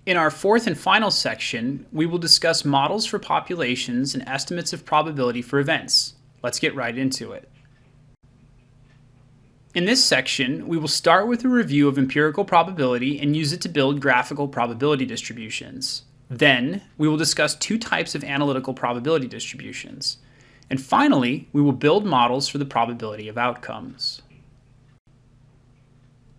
In our fourth and final section, we will discuss models for populations and estimates of probability for events. Let's get right into it. In this section, we will start with a review of empirical probability and use it to build graphical probability distributions. Then, we will discuss two types of analytical probability distributions. And finally, we will build models for the probability of outcomes.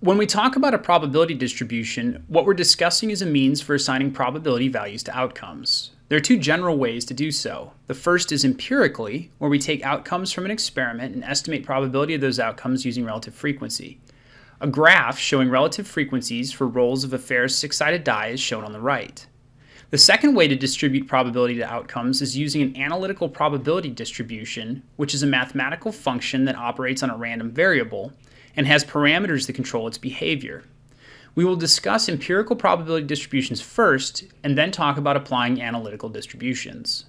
When we talk about a probability distribution, what we're discussing is a means for assigning probability values to outcomes. There are two general ways to do so. The first is empirically, where we take outcomes from an experiment and estimate probability of those outcomes using relative frequency. A graph showing relative frequencies for rolls of a fair six-sided die is shown on the right. The second way to distribute probability to outcomes is using an analytical probability distribution, which is a mathematical function that operates on a random variable and has parameters that control its behavior. We will discuss empirical probability distributions first, and then talk about applying analytical distributions.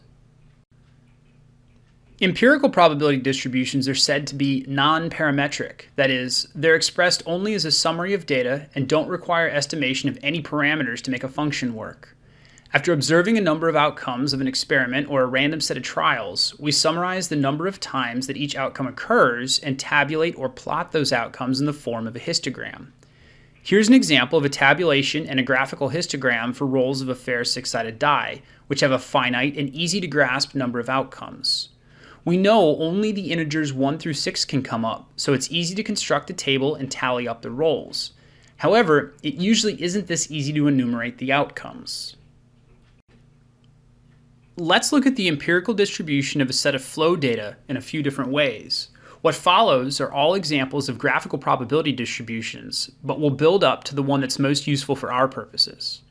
Empirical probability distributions are said to be non-parametric, that is, they're expressed only as a summary of data and don't require estimation of any parameters to make a function work. After observing a number of outcomes of an experiment or a random set of trials, we summarize the number of times that each outcome occurs and tabulate or plot those outcomes in the form of a histogram. Here's an example of a tabulation and a graphical histogram for rolls of a fair six-sided die, which have a finite and easy-to-grasp number of outcomes. We know only the integers 1 through 6 can come up, so it's easy to construct a table and tally up the rolls. However, it usually isn't this easy to enumerate the outcomes. Let's look at the empirical distribution of a set of flow data in a few different ways. What follows are all examples of graphical probability distributions, but we'll build up to the one that's most useful for our purposes.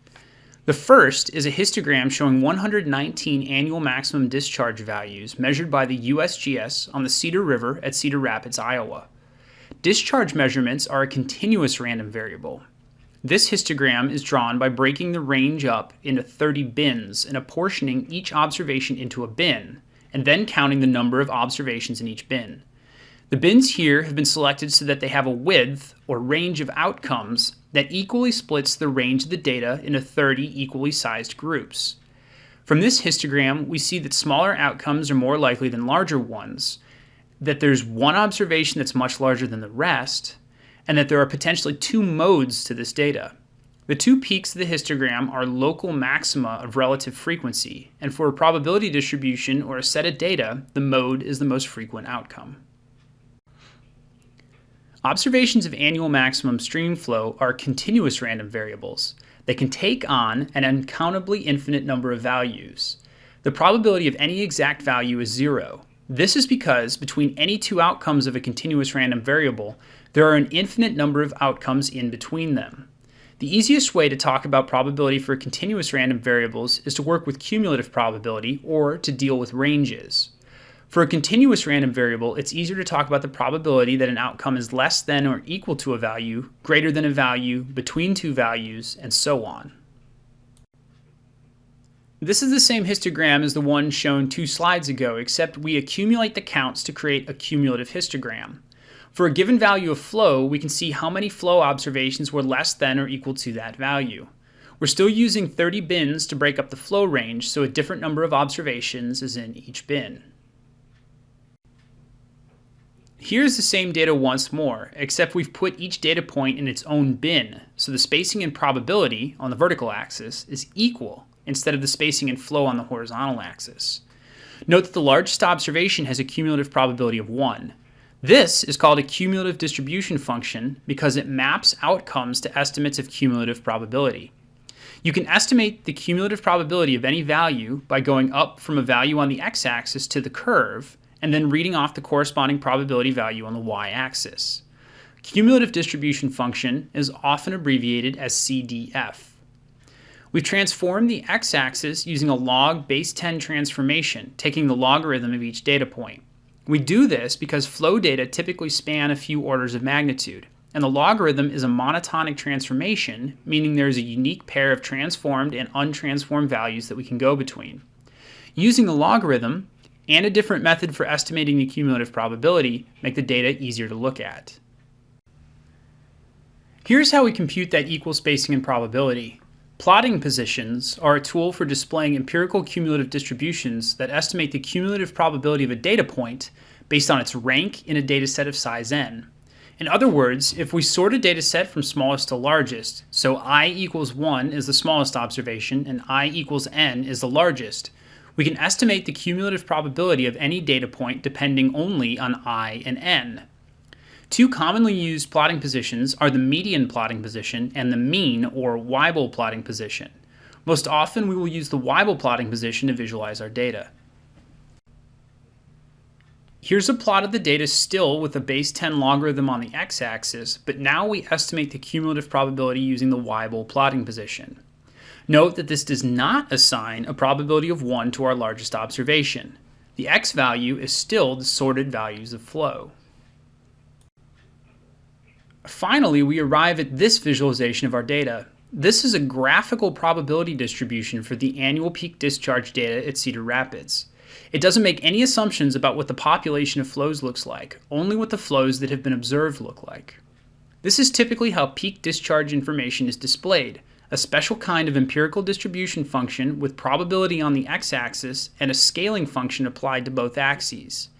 The first is a histogram showing 119 annual maximum discharge values measured by the USGS on the Cedar River at Cedar Rapids, Iowa. Discharge measurements are a continuous random variable. This histogram is drawn by breaking the range up into 30 bins and apportioning each observation into a bin, and then counting the number of observations in each bin. The bins here have been selected so that they have a width, or range of outcomes, that equally splits the range of the data into 30 equally sized groups. From this histogram, we see that smaller outcomes are more likely than larger ones, that there's one observation that's much larger than the rest, and that there are potentially two modes to this data. The two peaks of the histogram are local maxima of relative frequency, and for a probability distribution or a set of data, the mode is the most frequent outcome. Observations of annual maximum stream flow are continuous random variables. They can take on an uncountably infinite number of values. The probability of any exact value is 0. This is because between any two outcomes of a continuous random variable, there are an infinite number of outcomes in between them. The easiest way to talk about probability for continuous random variables is to work with cumulative probability or to deal with ranges. For a continuous random variable, it's easier to talk about the probability that an outcome is less than or equal to a value, greater than a value, between two values, and so on. This is the same histogram as the one shown 2 slides ago, except we accumulate the counts to create a cumulative histogram. For a given value of flow, we can see how many flow observations were less than or equal to that value. We're still using 30 bins to break up the flow range, so a different number of observations is in each bin. Here's the same data once more, except we've put each data point in its own bin, so the spacing and probability on the vertical axis is equal instead of the spacing and flow on the horizontal axis. Note that the largest observation has a cumulative probability of 1. This is called a cumulative distribution function because it maps outcomes to estimates of cumulative probability. You can estimate the cumulative probability of any value by going up from a value on the x-axis to the curve, and then reading off the corresponding probability value on the y-axis. Cumulative distribution function is often abbreviated as CDF. We've transformed the x-axis using a log base 10 transformation, taking the logarithm of each data point. We do this because flow data typically span a few orders of magnitude, and the logarithm is a monotonic transformation, meaning there's a unique pair of transformed and untransformed values that we can go between. Using the logarithm and a different method for estimating the cumulative probability make the data easier to look at. Here's how we compute that equal spacing and probability. Plotting positions are a tool for displaying empirical cumulative distributions that estimate the cumulative probability of a data point based on its rank in a dataset of size n. In other words, if we sort a dataset from smallest to largest, so I equals 1 is the smallest observation and I equals n is the largest, we can estimate the cumulative probability of any data point depending only on I and n. Two commonly used plotting positions are the median plotting position and the mean or Weibull plotting position. Most often we will use the Weibull plotting position to visualize our data. Here's a plot of the data still with a base 10 logarithm on the x-axis, but now we estimate the cumulative probability using the Weibull plotting position. Note that this does not assign a probability of 1 to our largest observation. The x value is still the sorted values of flow. Finally, we arrive at this visualization of our data. This is a graphical probability distribution for the annual peak discharge data at Cedar Rapids. It doesn't make any assumptions about what the population of flows looks like, only what the flows that have been observed look like. This is typically how peak discharge information is displayed, a special kind of empirical distribution function with probability on the x-axis and a scaling function applied to both axes.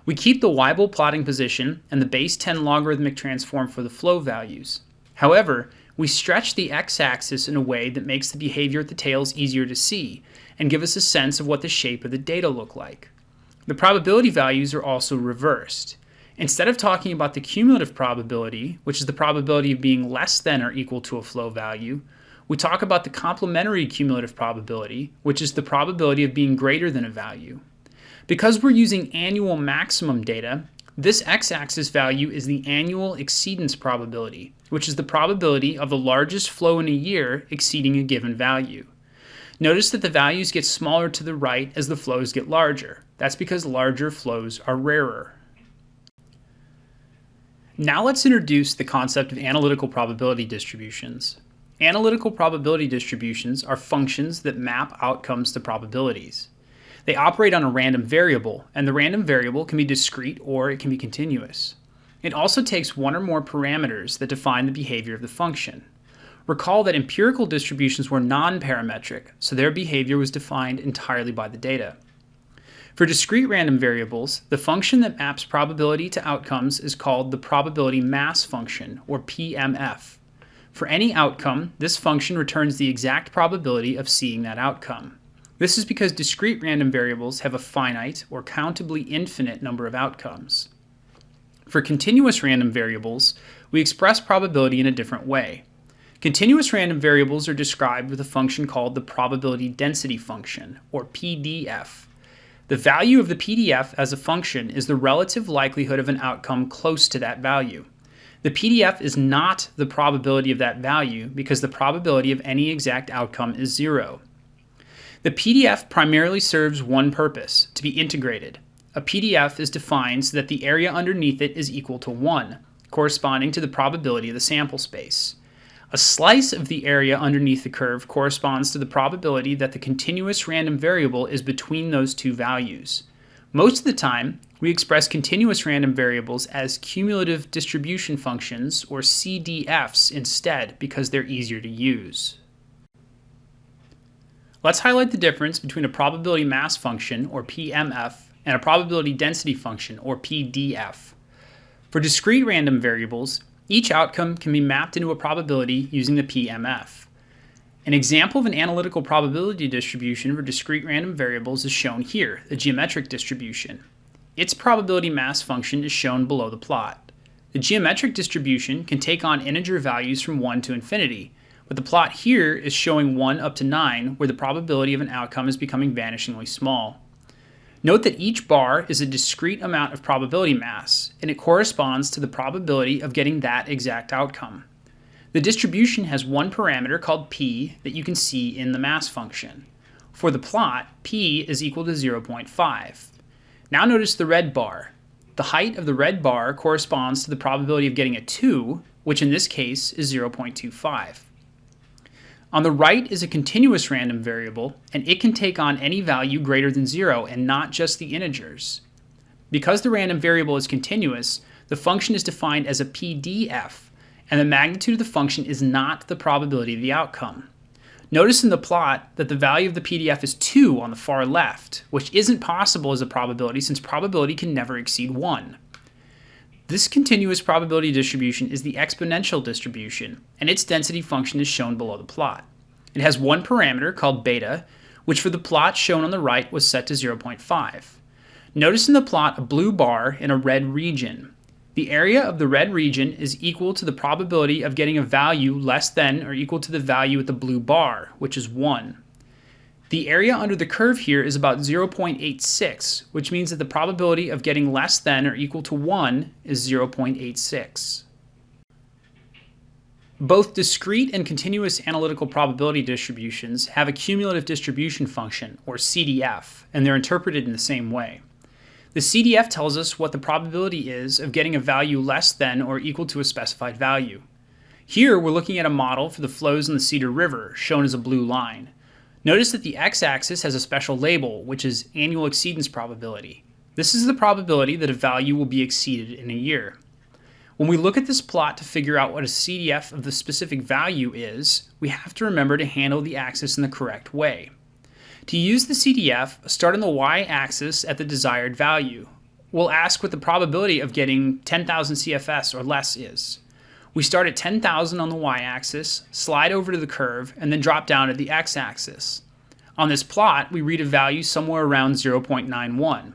We keep the Weibull plotting position and the base 10 logarithmic transform for the flow values. However, we stretch the x-axis in a way that makes the behavior at the tails easier to see and give us a sense of what the shape of the data look like. The probability values are also reversed. Instead of talking about the cumulative probability, which is the probability of being less than or equal to a flow value, we talk about the complementary cumulative probability, which is the probability of being greater than a value. Because we're using annual maximum data, this x-axis value is the annual exceedance probability, which is the probability of the largest flow in a year exceeding a given value. Notice that the values get smaller to the right as the flows get larger. That's because larger flows are rarer. Now let's introduce the concept of analytical probability distributions. Analytical probability distributions are functions that map outcomes to probabilities. They operate on a random variable, and the random variable can be discrete or it can be continuous. It also takes one or more parameters that define the behavior of the function. Recall that empirical distributions were non-parametric, so their behavior was defined entirely by the data. For discrete random variables, the function that maps probability to outcomes is called the probability mass function, or PMF. For any outcome, this function returns the exact probability of seeing that outcome. This is because discrete random variables have a finite or countably infinite number of outcomes. For continuous random variables, we express probability in a different way. Continuous random variables are described with a function called the probability density function, or PDF. The value of the PDF as a function is the relative likelihood of an outcome close to that value. The PDF is not the probability of that value because the probability of any exact outcome is 0. The PDF primarily serves one purpose, to be integrated. A PDF is defined so that the area underneath it is equal to 1, corresponding to the probability of the sample space. A slice of the area underneath the curve corresponds to the probability that the continuous random variable is between those two values. Most of the time, we express continuous random variables as cumulative distribution functions, or CDFs, instead because they're easier to use. Let's highlight the difference between a probability mass function, or PMF, and a probability density function, or PDF. For discrete random variables, each outcome can be mapped into a probability using the PMF. An example of an analytical probability distribution for discrete random variables is shown here, the geometric distribution. Its probability mass function is shown below the plot. The geometric distribution can take on integer values from 1 to infinity, but the plot here is showing 1 up to 9, where the probability of an outcome is becoming vanishingly small. Note that each bar is a discrete amount of probability mass, and it corresponds to the probability of getting that exact outcome. The distribution has one parameter called p that you can see in the mass function. For the plot, p is equal to 0.5. Now notice the red bar. The height of the red bar corresponds to the probability of getting a 2, which in this case is 0.25. On the right is a continuous random variable, and it can take on any value greater than 0 and not just the integers. Because the random variable is continuous, the function is defined as a PDF, and the magnitude of the function is not the probability of the outcome. Notice in the plot that the value of the PDF is 2 on the far left, which isn't possible as a probability since probability can never exceed 1. This continuous probability distribution is the exponential distribution, and its density function is shown below the plot. It has one parameter called beta, which for the plot shown on the right was set to 0.5. Notice in the plot a blue bar in a red region. The area of the red region is equal to the probability of getting a value less than or equal to the value at the blue bar, which is 1. The area under the curve here is about 0.86, which means that the probability of getting less than or equal to 1 is 0.86. Both discrete and continuous analytical probability distributions have a cumulative distribution function, or CDF, and they're interpreted in the same way. The CDF tells us what the probability is of getting a value less than or equal to a specified value. Here we're looking at a model for the flows in the Cedar River, shown as a blue line. Notice that the x-axis has a special label, which is annual exceedance probability. This is the probability that a value will be exceeded in a year. When we look at this plot to figure out what a CDF of the specific value is, we have to remember to handle the axis in the correct way. To use the CDF, start on the y-axis at the desired value. We'll ask what the probability of getting 10,000 CFS or less is. We start at 10,000 on the y-axis, slide over to the curve, and then drop down to the x-axis. On this plot, we read a value somewhere around 0.91.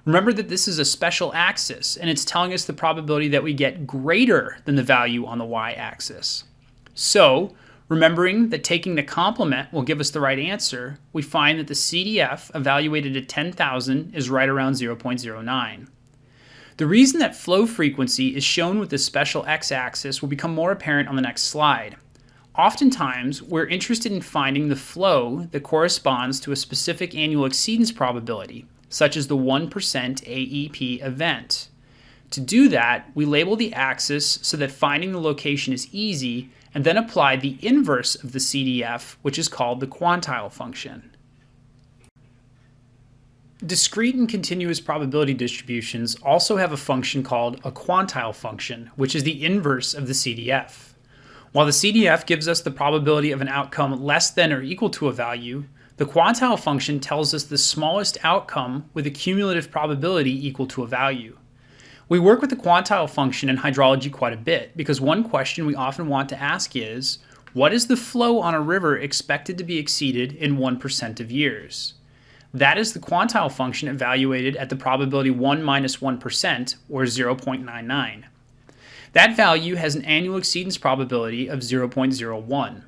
Remember that this is a special axis, and it's telling us the probability that we get greater than the value on the y-axis. So, remembering that taking the complement will give us the right answer, we find that the CDF evaluated at 10,000 is right around 0.09. The reason that flow frequency is shown with this special x-axis will become more apparent on the next slide. Oftentimes, we're interested in finding the flow that corresponds to a specific annual exceedance probability, such as the 1% AEP event. To do that, we label the axis so that finding the location is easy, and then apply the inverse of the CDF, which is called the Quantile Function. Discrete and continuous probability distributions also have a function called a Quantile Function, which is the inverse of the CDF. While the CDF gives us the probability of an outcome less than or equal to a value, the Quantile Function tells us the smallest outcome with a cumulative probability equal to a value. We work with the Quantile Function in hydrology quite a bit because one question we often want to ask is, what is the flow on a river expected to be exceeded in 1% of years? That is the Quantile Function evaluated at the probability 1 minus 1%, or 0.99. That value has an annual exceedance probability of 0.01.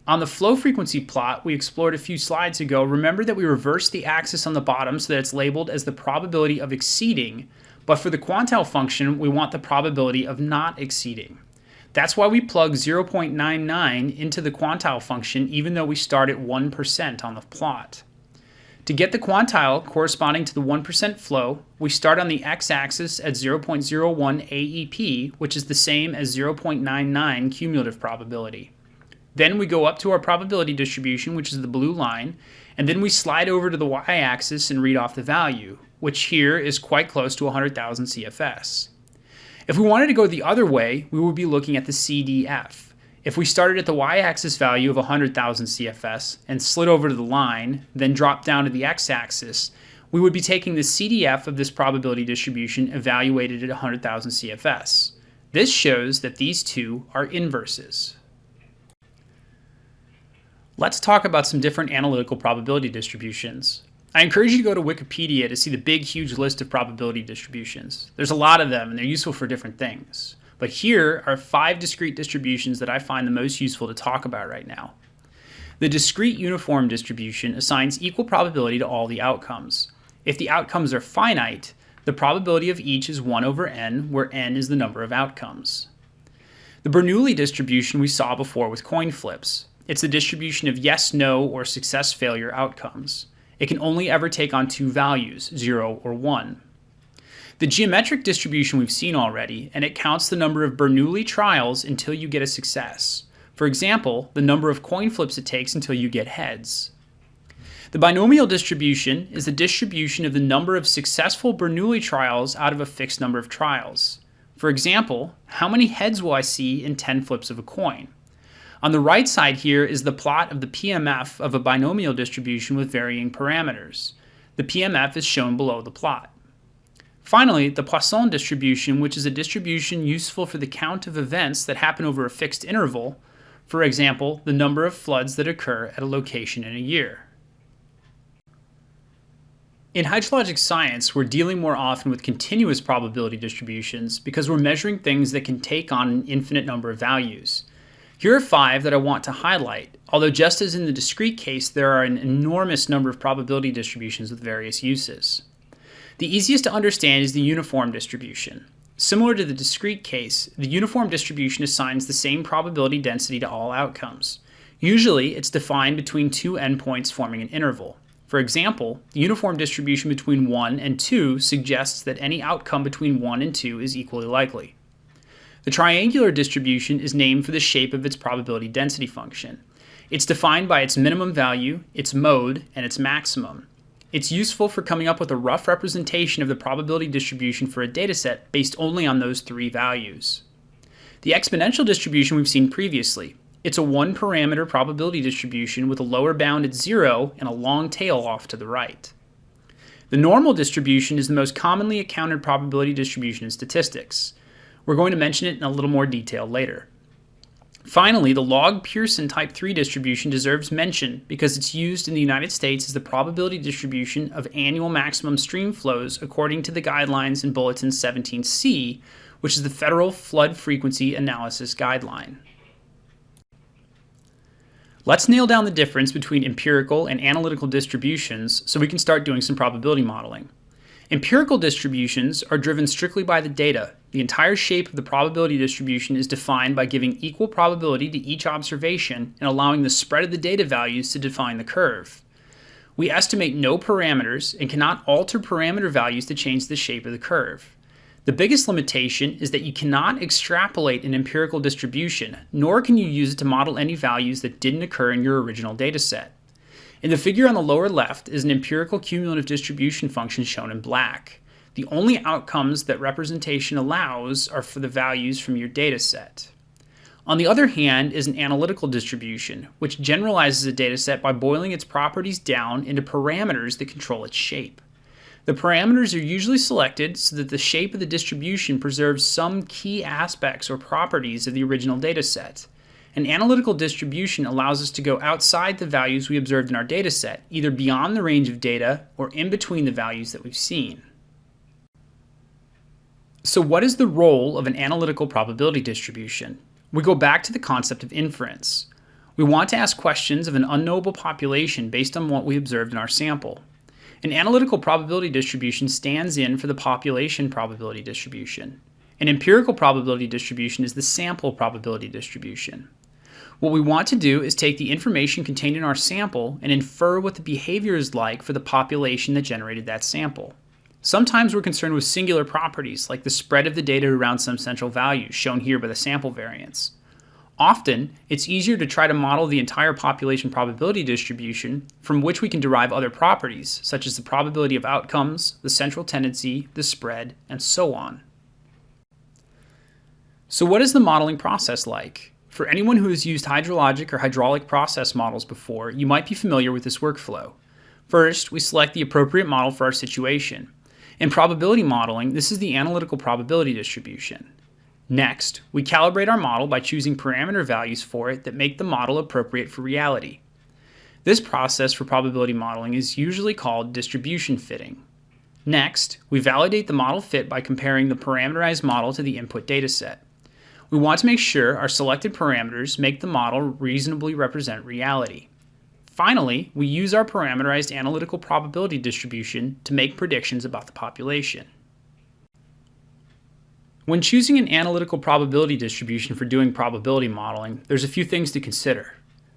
On the flow frequency plot we explored a few slides ago, remember that we reversed the axis on the bottom so that it's labeled as the probability of exceeding, but for the Quantile Function, we want the probability of not exceeding. That's why we plug 0.99 into the Quantile Function even though we start at 1% on the plot. To get the quantile corresponding to the 1% flow, we start on the x-axis at 0.01 AEP, which is the same as 0.99 cumulative probability. Then we go up to our probability distribution, which is the blue line, and then we slide over to the y-axis and read off the value, which here is quite close to 100,000 CFS. If we wanted to go the other way, we would be looking at the CDF. If we started at the y-axis value of 100,000 CFS and slid over to the line, then dropped down to the x-axis, we would be taking the CDF of this probability distribution evaluated at 100,000 CFS. This shows that these two are inverses. Let's talk about some different analytical probability distributions. I encourage you to go to Wikipedia to see the big, huge list of probability distributions. There's a lot of them, and they're useful for different things. But here are 5 discrete distributions that I find the most useful to talk about right now. The discrete uniform distribution assigns equal probability to all the outcomes. If the outcomes are finite, the probability of each is 1 over n, where n is the number of outcomes. The Bernoulli distribution we saw before with coin flips. It's the distribution of yes, no, or success, failure outcomes. It can only ever take on 2 values, 0 or 1. The geometric distribution we've seen already, and it counts the number of Bernoulli trials until you get a success. For example, the number of coin flips it takes until you get heads. The binomial distribution is the distribution of the number of successful Bernoulli trials out of a fixed number of trials. For example, how many heads will I see in 10 flips of a coin? On the right side here is the plot of the PMF of a binomial distribution with varying parameters. The PMF is shown below the plot. Finally, the Poisson distribution, which is a distribution useful for the count of events that happen over a fixed interval, for example, the number of floods that occur at a location in a year. In hydrologic science, we're dealing more often with continuous probability distributions because we're measuring things that can take on an infinite number of values. Here are 5 that I want to highlight, although just as in the discrete case, there are an enormous number of probability distributions with various uses. The easiest to understand is the uniform distribution. Similar to the discrete case, the uniform distribution assigns the same probability density to all outcomes. Usually, it's defined between 2 endpoints forming an interval. For example, the uniform distribution between 1 and 2 suggests that any outcome between 1 and 2 is equally likely. The triangular distribution is named for the shape of its probability density function. It's defined by its minimum value, its mode, and its maximum. It's useful for coming up with a rough representation of the probability distribution for a dataset based only on those 3 values. The exponential distribution we've seen previously. It's a 1-parameter probability distribution with a lower bound at 0 and a long tail off to the right. The normal distribution is the most commonly encountered probability distribution in statistics. We're going to mention it in a little more detail later. Finally, the Log-Pearson type 3 distribution deserves mention because it's used in the United States as the probability distribution of annual maximum stream flows according to the guidelines in Bulletin 17C, which is the Federal Flood Frequency Analysis Guideline. Let's nail down the difference between empirical and analytical distributions so we can start doing some probability modeling. Empirical distributions are driven strictly by the data. The entire shape of the probability distribution is defined by giving equal probability to each observation and allowing the spread of the data values to define the curve. We estimate no parameters and cannot alter parameter values to change the shape of the curve. The biggest limitation is that you cannot extrapolate an empirical distribution, nor can you use it to model any values that didn't occur in your original dataset. In the figure on the lower left is an empirical cumulative distribution function shown in black. The only outcomes that representation allows are for the values from your dataset. On the other hand is an analytical distribution, which generalizes a dataset by boiling its properties down into parameters that control its shape. The parameters are usually selected so that the shape of the distribution preserves some key aspects or properties of the original dataset. An analytical distribution allows us to go outside the values we observed in our dataset, either beyond the range of data or in between the values that we've seen. So what is the role of an analytical probability distribution? We go back to the concept of inference. We want to ask questions of an unknowable population based on what we observed in our sample. An analytical probability distribution stands in for the population probability distribution. An empirical probability distribution is the sample probability distribution. What we want to do is take the information contained in our sample and infer what the behavior is like for the population that generated that sample. Sometimes we're concerned with singular properties like the spread of the data around some central value, shown here by the sample variance. Often, it's easier to try to model the entire population probability distribution from which we can derive other properties, such as the probability of outcomes, the central tendency, the spread, and so on. So what is the modeling process like? For anyone who has used hydrologic or hydraulic process models before, you might be familiar with this workflow. First, we select the appropriate model for our situation. In probability modeling, this is the analytical probability distribution. Next, we calibrate our model by choosing parameter values for it that make the model appropriate for reality. This process for probability modeling is usually called distribution fitting. Next, we validate the model fit by comparing the parameterized model to the input dataset. We want to make sure our selected parameters make the model reasonably represent reality. Finally, we use our parameterized analytical probability distribution to make predictions about the population. When choosing an analytical probability distribution for doing probability modeling, there's a few things to consider.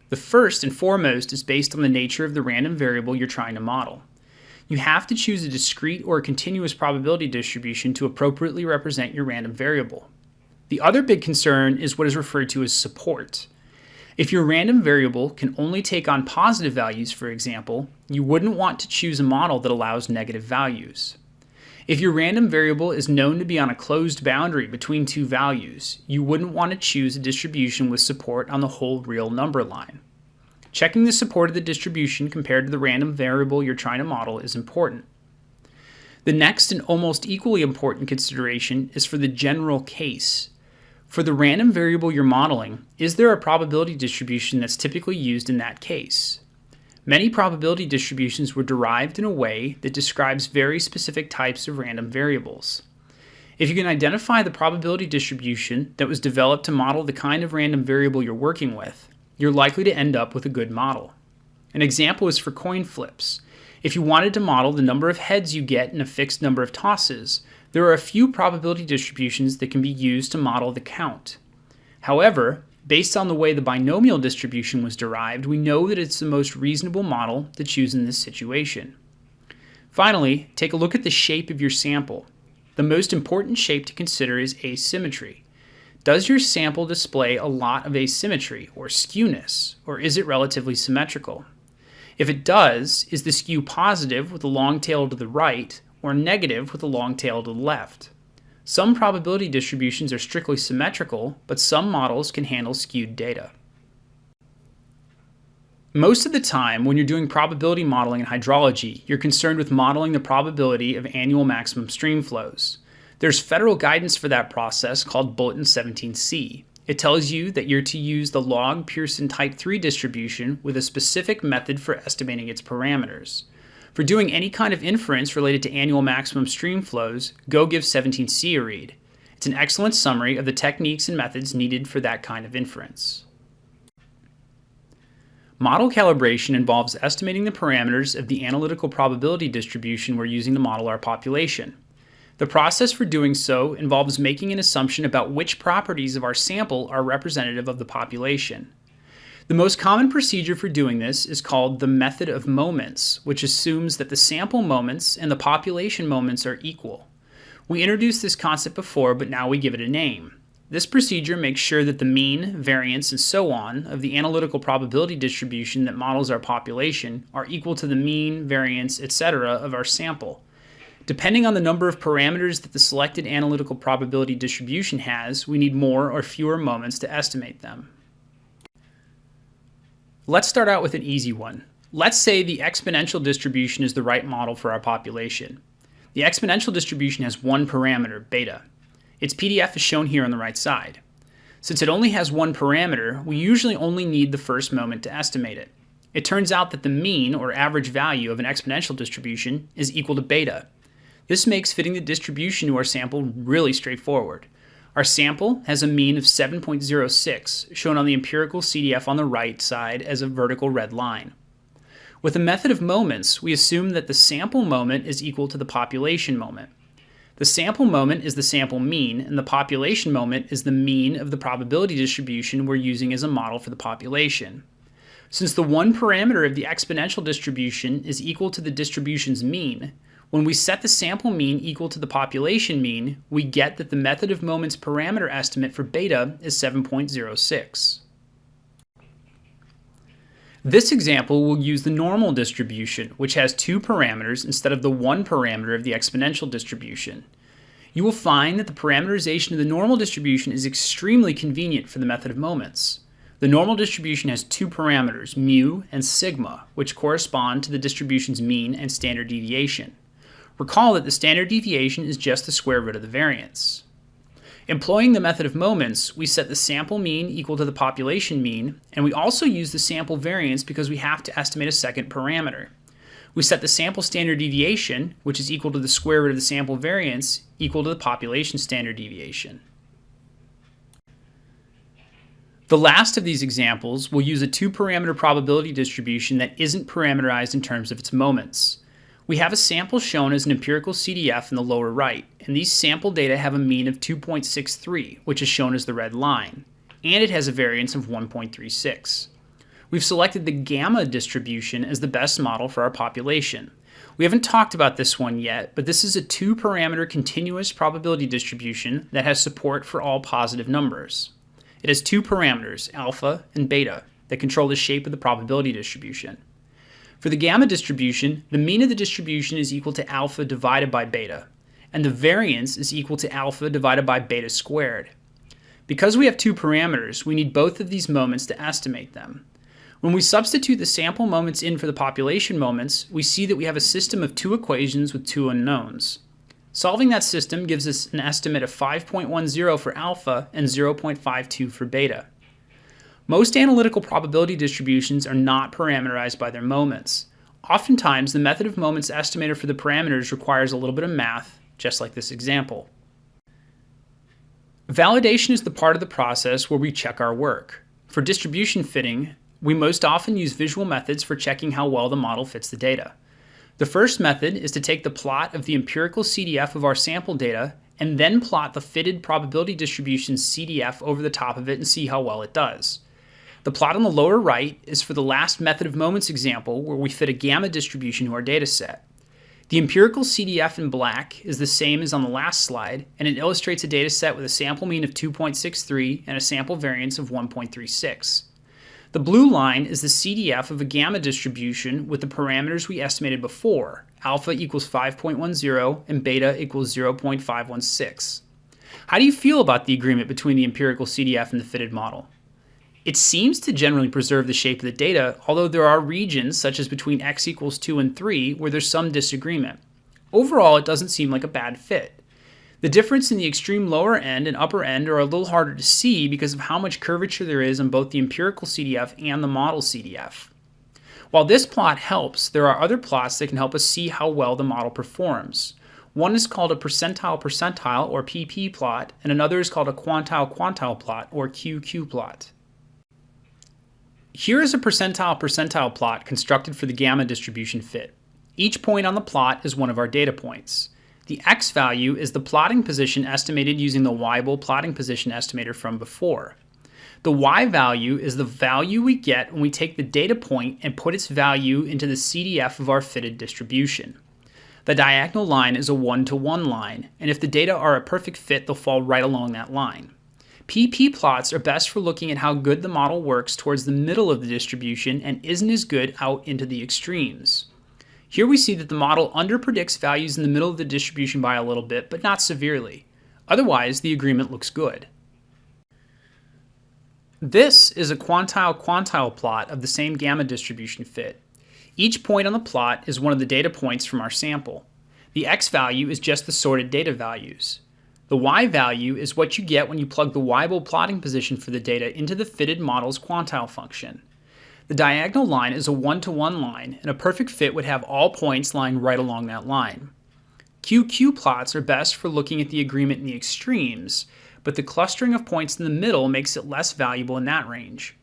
The first and foremost is based on the nature of the random variable you're trying to model. You have to choose a discrete or a continuous probability distribution to appropriately represent your random variable. The other big concern is what is referred to as support. If your random variable can only take on positive values, for example, you wouldn't want to choose a model that allows negative values. If your random variable is known to be on a closed boundary between two values, you wouldn't want to choose a distribution with support on the whole real number line. Checking the support of the distribution compared to the random variable you're trying to model is important. The next and almost equally important consideration is for the general case. For the random variable you're modeling, is there a probability distribution that's typically used in that case? Many probability distributions were derived in a way that describes very specific types of random variables. If you can identify the probability distribution that was developed to model the kind of random variable you're working with, you're likely to end up with a good model. An example is for coin flips. If you wanted to model the number of heads you get in a fixed number of tosses, there are a few probability distributions that can be used to model the count. However, based on the way the binomial distribution was derived, we know that it's the most reasonable model to choose in this situation. Finally, take a look at the shape of your sample. The most important shape to consider is asymmetry. Does your sample display a lot of asymmetry or skewness, or is it relatively symmetrical? If it does, is the skew positive with a long tail to the right, or negative with a long tail to the left? Some probability distributions are strictly symmetrical, but some models can handle skewed data. Most of the time, when you're doing probability modeling in hydrology, you're concerned with modeling the probability of annual maximum stream flows. There's federal guidance for that process called Bulletin 17C. It tells you that you're to use the Log-Pearson type 3 distribution with a specific method for estimating its parameters. For doing any kind of inference related to annual maximum stream flows, go give 17C a read. It's an excellent summary of the techniques and methods needed for that kind of inference. Model calibration involves estimating the parameters of the analytical probability distribution we're using to model our population. The process for doing so involves making an assumption about which properties of our sample are representative of the population. The most common procedure for doing this is called the method of moments, which assumes that the sample moments and the population moments are equal. We introduced this concept before, but now we give it a name. This procedure makes sure that the mean, variance, and so on of the analytical probability distribution that models our population are equal to the mean, variance, etc. of our sample. Depending on the number of parameters that the selected analytical probability distribution has, we need more or fewer moments to estimate them. Let's start out with an easy one. Let's say the exponential distribution is the right model for our population. The exponential distribution has one parameter, beta. Its PDF is shown here on the right side. Since it only has one parameter, we usually only need the first moment to estimate it. It turns out that the mean, or average value, of an exponential distribution is equal to beta. This makes fitting the distribution to our sample really straightforward. Our sample has a mean of 7.06, shown on the empirical CDF on the right side as a vertical red line. With the method of moments, we assume that the sample moment is equal to the population moment. The sample moment is the sample mean, and the population moment is the mean of the probability distribution we're using as a model for the population. Since the one parameter of the exponential distribution is equal to the distribution's mean, when we set the sample mean equal to the population mean, we get that the method of moments parameter estimate for beta is 7.06. This example will use the normal distribution, which has two parameters instead of the one parameter of the exponential distribution. You will find that the parameterization of the normal distribution is extremely convenient for the method of moments. The normal distribution has two parameters, mu and sigma, which correspond to the distribution's mean and standard deviation. Recall that the standard deviation is just the square root of the variance. Employing the method of moments, we set the sample mean equal to the population mean, and we also use the sample variance because we have to estimate a second parameter. We set the sample standard deviation, which is equal to the square root of the sample variance, equal to the population standard deviation. The last of these examples will use a two-parameter probability distribution that isn't parameterized in terms of its moments. We have a sample shown as an empirical CDF in the lower right, and these sample data have a mean of 2.63, which is shown as the red line, and it has a variance of 1.36. We've selected the gamma distribution as the best model for our population. We haven't talked about this one yet, but this is a two-parameter continuous probability distribution that has support for all positive numbers. It has two parameters, alpha and beta, that control the shape of the probability distribution. For the gamma distribution, the mean of the distribution is equal to alpha divided by beta, and the variance is equal to alpha divided by beta squared. Because we have two parameters, we need both of these moments to estimate them. When we substitute the sample moments in for the population moments, we see that we have a system of two equations with two unknowns. Solving that system gives us an estimate of 5.10 for alpha and 0.52 for beta. Most analytical probability distributions are not parameterized by their moments. Oftentimes, the method of moments estimator for the parameters requires a little bit of math, just like this example. Validation is the part of the process where we check our work. For distribution fitting, we most often use visual methods for checking how well the model fits the data. The first method is to take the plot of the empirical CDF of our sample data and then plot the fitted probability distribution CDF over the top of it and see how well it does. The plot on the lower right is for the last method of moments example where we fit a gamma distribution to our data set. The empirical CDF in black is the same as on the last slide, and it illustrates a data set with a sample mean of 2.63 and a sample variance of 1.36. The blue line is the CDF of a gamma distribution with the parameters we estimated before, alpha equals 5.10 and beta equals 0.516. How do you feel about the agreement between the empirical CDF and the fitted model? It seems to generally preserve the shape of the data, although there are regions, such as between x equals 2 and 3, where there's some disagreement. Overall, it doesn't seem like a bad fit. The difference in the extreme lower end and upper end are a little harder to see because of how much curvature there is on both the empirical CDF and the model CDF. While this plot helps, there are other plots that can help us see how well the model performs. One is called a percentile-percentile, or PP plot, and another is called a quantile-quantile plot, or QQ plot. Here is a percentile-percentile plot constructed for the gamma distribution fit. Each point on the plot is one of our data points. The x value is the plotting position estimated using the Weibull plotting position estimator from before. The y value is the value we get when we take the data point and put its value into the CDF of our fitted distribution. The diagonal line is a one-to-one line, and if the data are a perfect fit, they'll fall right along that line. PP plots are best for looking at how good the model works towards the middle of the distribution and isn't as good out into the extremes. Here we see that the model underpredicts values in the middle of the distribution by a little bit, but not severely. Otherwise, the agreement looks good. This is a quantile-quantile plot of the same gamma distribution fit. Each point on the plot is one of the data points from our sample. The x value is just the sorted data values. The y value is what you get when you plug the Weibull plotting position for the data into the fitted model's quantile function. The diagonal line is a one-to-one line, and a perfect fit would have all points lying right along that line. QQ plots are best for looking at the agreement in the extremes, but the clustering of points in the middle makes it less valuable in that range.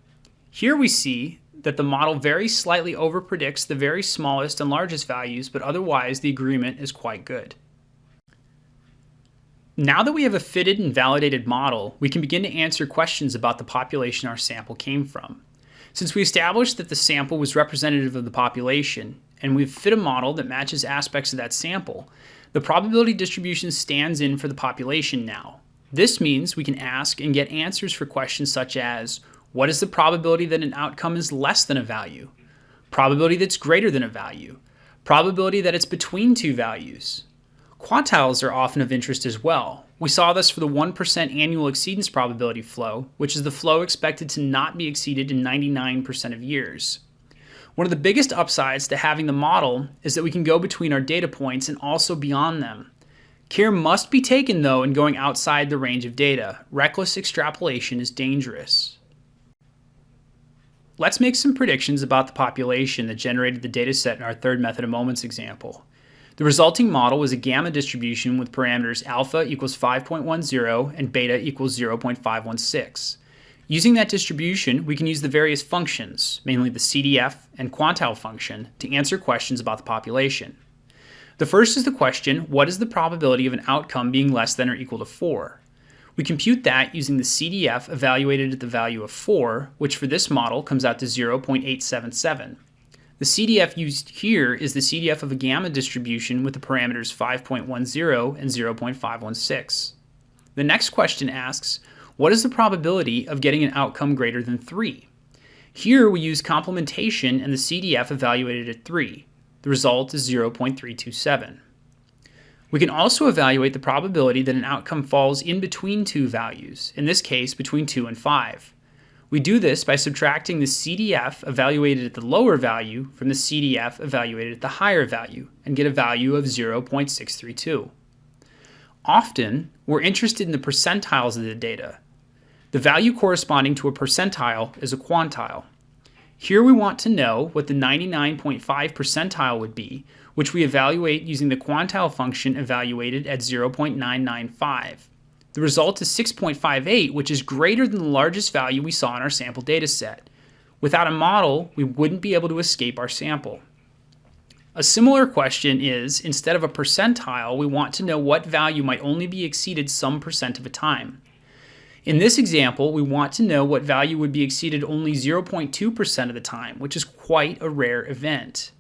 Here we see that the model very slightly overpredicts the very smallest and largest values, but otherwise the agreement is quite good. Now that we have a fitted and validated model, we can begin to answer questions about the population our sample came from. Since we established that the sample was representative of the population, and we've fit a model that matches aspects of that sample, the probability distribution stands in for the population now. This means we can ask and get answers for questions such as, what is the probability that an outcome is less than a value? Probability that's greater than a value? Probability that it's between two values? Quantiles are often of interest as well. We saw this for the 1% annual exceedance probability flow, which is the flow expected to not be exceeded in 99% of years. One of the biggest upsides to having the model is that we can go between our data points and also beyond them. Care must be taken, though, in going outside the range of data. Reckless extrapolation is dangerous. Let's make some predictions about the population that generated the dataset in our third method of moments example. The resulting model was a gamma distribution with parameters alpha equals 5.10 and beta equals 0.516. Using that distribution, we can use the various functions, mainly the CDF and Quantile function, to answer questions about the population. The first is the question, what is the probability of an outcome being less than or equal to 4? We compute that using the CDF evaluated at the value of 4, which for this model comes out to 0.877. The CDF used here is the CDF of a gamma distribution with the parameters 5.10 and 0.516. The next question asks, what is the probability of getting an outcome greater than 3? Here we use complementation and the CDF evaluated at 3. The result is 0.327. We can also evaluate the probability that an outcome falls in between two values, in this case between 2 and 5. We do this by subtracting the CDF evaluated at the lower value from the CDF evaluated at the higher value and get a value of 0.632. Often, we're interested in the percentiles of the data. The value corresponding to a percentile is a quantile. Here we want to know what the 99.5 percentile would be, which we evaluate using the quantile function evaluated at 0.995. The result is 6.58, which is greater than the largest value we saw in our sample data set. Without a model, we wouldn't be able to escape our sample. A similar question is, instead of a percentile, we want to know what value might only be exceeded some percent of a time. In this example, we want to know what value would be exceeded only 0.2% of the time, which is quite a rare event.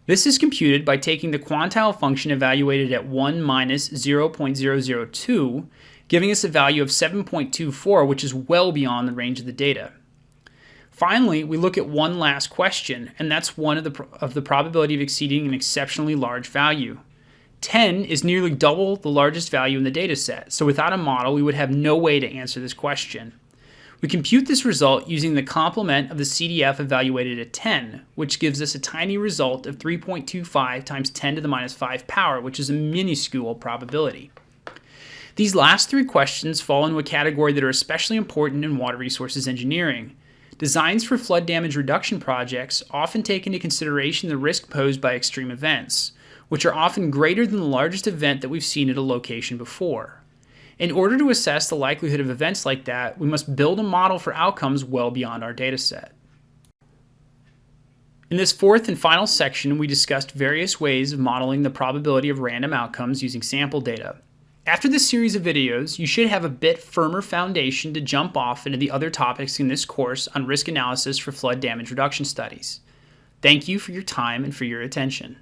This is computed by taking the quantile function evaluated at 1 minus 0.002, giving us a value of 7.24, which is well beyond the range of the data. Finally, we look at one last question, and that's one of the probability of exceeding an exceptionally large value. 10 is nearly double the largest value in the data set, so without a model, we would have no way to answer this question. We compute this result using the complement of the CDF evaluated at 10, which gives us a tiny result of 3.25 times 10 to the minus 5 power, which is a minuscule probability. These last three questions fall into a category that are especially important in water resources engineering. Designs for flood damage reduction projects often take into consideration the risk posed by extreme events, which are often greater than the largest event that we've seen at a location before. In order to assess the likelihood of events like that, we must build a model for outcomes well beyond our data set. In this fourth and final section, we discussed various ways of modeling the probability of random outcomes using sample data. After this series of videos, you should have a bit firmer foundation to jump off into the other topics in this course on risk analysis for flood damage reduction studies. Thank you for your time and for your attention.